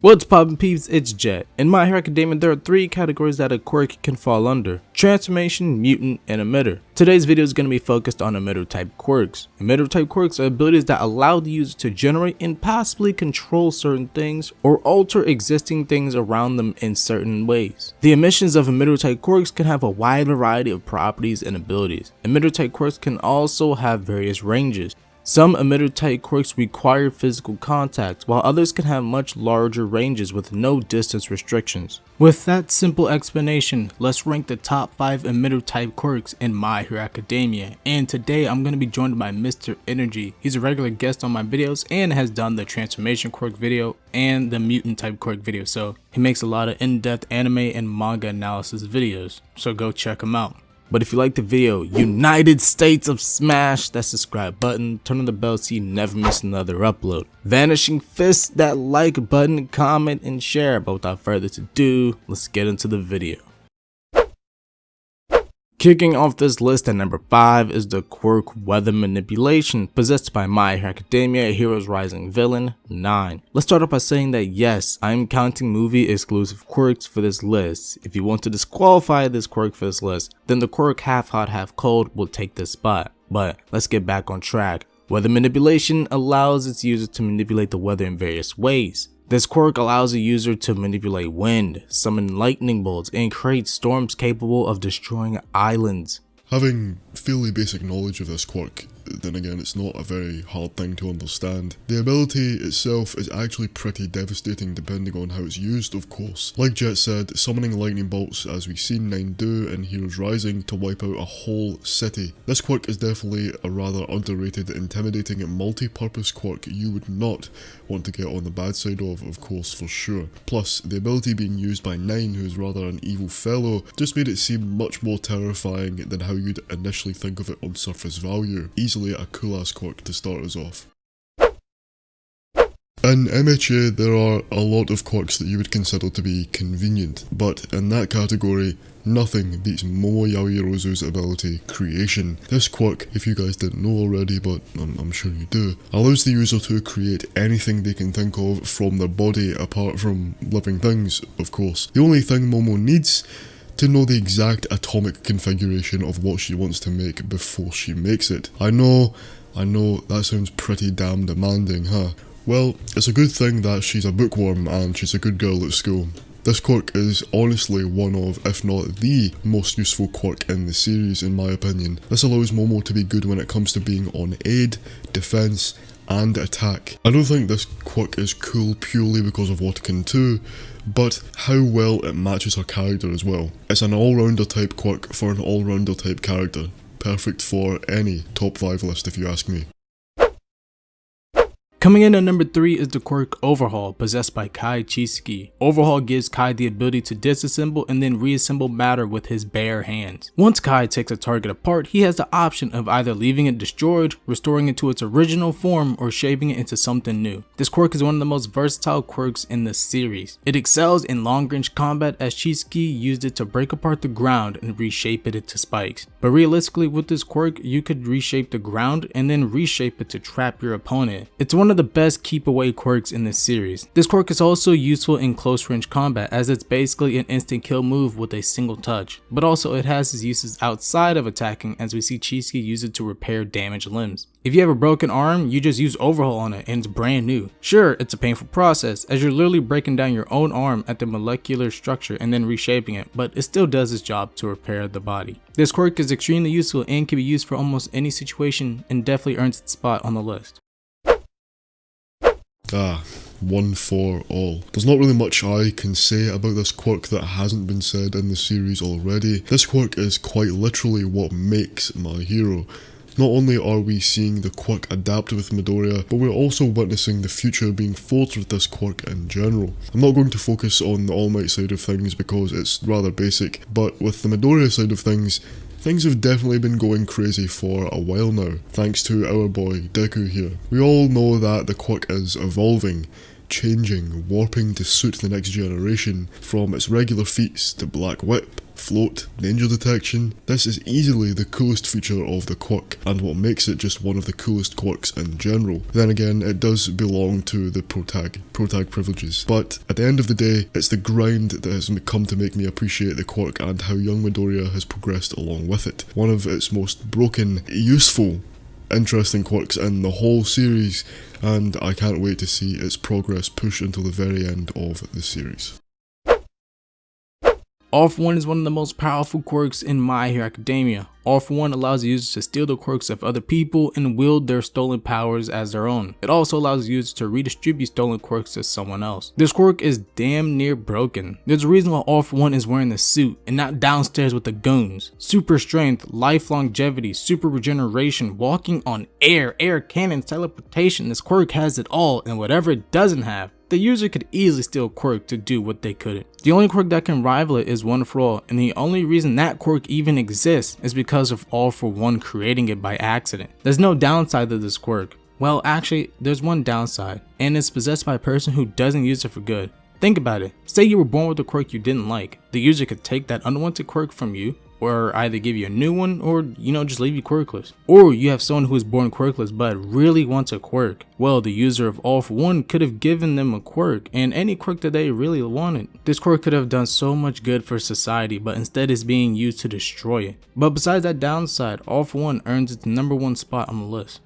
What's poppin' peeps, it's Jet. In My Hero Academia, there are 3 categories that a quirk can fall under: transformation, mutant, and emitter. Today's video is going to be focused on emitter type quirks. Emitter type quirks are abilities that allow the user to generate and possibly control certain things or alter existing things around them in certain ways. The emissions of emitter type quirks can have a wide variety of properties and abilities. Emitter type quirks can also have various ranges. Some emitter type quirks require physical contact, while others can have much larger ranges with no distance restrictions. With that simple explanation, let's rank the top 5 emitter type quirks in My Hero Academia. And today I'm going to be joined by Mr. Energy. He's a regular guest on my videos and has done the transformation quirk video and the mutant type quirk video, so he makes a lot of in-depth anime and manga analysis videos, so go check him out. But if you like the video, United States of smash that subscribe button, turn on the bell so you never miss another upload. Vanishing fist that like button, comment, and share. But without further ado, let's get into the video. Kicking off this list at number 5 is the quirk Weather Manipulation, possessed by My Hero Academia Heroes Rising villain 9. Let's start off by saying that yes, I am counting movie exclusive quirks for this list. If you want to disqualify this quirk for this list, then the quirk Half Hot Half Cold will take this spot. But let's get back on track. Weather Manipulation allows its user to manipulate the weather in various ways. This quirk allows a user to manipulate wind, summon lightning bolts, and create storms capable of destroying islands. Having fairly basic knowledge of this quirk, then again it's not a very hard thing to understand. The ability itself is actually pretty devastating depending on how it's used, of course. Like Jet said, summoning lightning bolts as we've seen 9 do in Heroes Rising to wipe out a whole city. This quirk is definitely a rather underrated, intimidating multi-purpose quirk you would not want to get on the bad side of course, for sure. Plus, the ability being used by 9, who's rather an evil fellow, just made it seem much more terrifying than how you'd initially think of it on surface value. Easily a cool ass quirk to start us off. In MHA, there are a lot of quirks that you would consider to be convenient, but in that category, nothing beats Momo Yaoyorozu's ability, Creation. This quirk, if you guys didn't know already, but I'm sure you do, allows the user to create anything they can think of from their body, apart from living things, of course. The only thing Momo needs to know the exact atomic configuration of what she wants to make before she makes it. I know, that sounds pretty damn demanding, huh? Well, it's a good thing that she's a bookworm and she's a good girl at school. This quirk is honestly one of, if not the most useful quirk in the series in my opinion. This allows Momo to be good when it comes to being on aid, defense, and attack. I don't think this quirk is cool purely because of what it can do, but how well it matches her character as well. It's an all-rounder type quirk for an all-rounder type character. Perfect for any top 5 list if you ask me. Coming in at number 3 is the quirk Overhaul, possessed by Kai Chisaki. Overhaul gives Kai the ability to disassemble and then reassemble matter with his bare hands. Once Kai takes a target apart, he has the option of either leaving it destroyed, restoring it to its original form, or shaping it into something new. This quirk is one of the most versatile quirks in the series. It excels in long-range combat as Chisaki used it to break apart the ground and reshape it into spikes. But realistically, with this quirk, you could reshape the ground and then reshape it to trap your opponent. It's one of the best keep away quirks in this series. This quirk is also useful in close range combat as it's basically an instant kill move with a single touch, but also it has its uses outside of attacking as we see Chisaki use it to repair damaged limbs. If you have a broken arm, you just use Overhaul on it and it's brand new. Sure, it's a painful process as you're literally breaking down your own arm at the molecular structure and then reshaping it, but it still does its job to repair the body. This quirk is extremely useful and can be used for almost any situation and definitely earns its spot on the list. 1 for all. There's not really much I can say about this quirk that hasn't been said in the series already. This quirk is quite literally what makes My Hero. Not only are we seeing the quirk adapt with Midoriya, but we're also witnessing the future being forged with this quirk in general. I'm not going to focus on the All Might side of things because it's rather basic, but with the Midoriya side of things have definitely been going crazy for a while now, thanks to our boy Deku here. We all know that the quirk is evolving, changing, warping to suit the next generation, from its regular feats to Black Whip, float, danger detection. This is easily the coolest feature of the quirk, and what makes it just one of the coolest quirks in general. Then again, it does belong to the protag privileges. But at the end of the day, it's the grind that has come to make me appreciate the quirk and how young Midoriya has progressed along with it. One of its most broken, useful, interesting quirks in the whole series, and I can't wait to see its progress push until the very end of the series. All For One is one of the most powerful quirks in My Hero Academia. All For One allows users to steal the quirks of other people and wield their stolen powers as their own. It also allows users to redistribute stolen quirks to someone else. This quirk is damn near broken. There's a reason why All For One is wearing the suit and not downstairs with the goons. Super strength, life longevity, super regeneration, walking on air cannons, teleportation. This quirk has it all, and whatever it doesn't have, the user could easily steal a quirk to do what they couldn't. The only quirk that can rival it is One For All, and the only reason that quirk even exists is because of All For One creating it by accident. There's no downside to this quirk. Well, actually, there's one downside, and it's possessed by a person who doesn't use it for good. Think about it. Say you were born with a quirk you didn't like. The user could take that unwanted quirk from you, or either give you a new one, or just leave you quirkless. Or you have someone who is born quirkless but really wants a quirk. Well, the user of All For One could have given them a quirk, and any quirk that they really wanted. This quirk could have done so much good for society, but instead is being used to destroy it. But besides that downside, All For One earns its #1 spot on the list.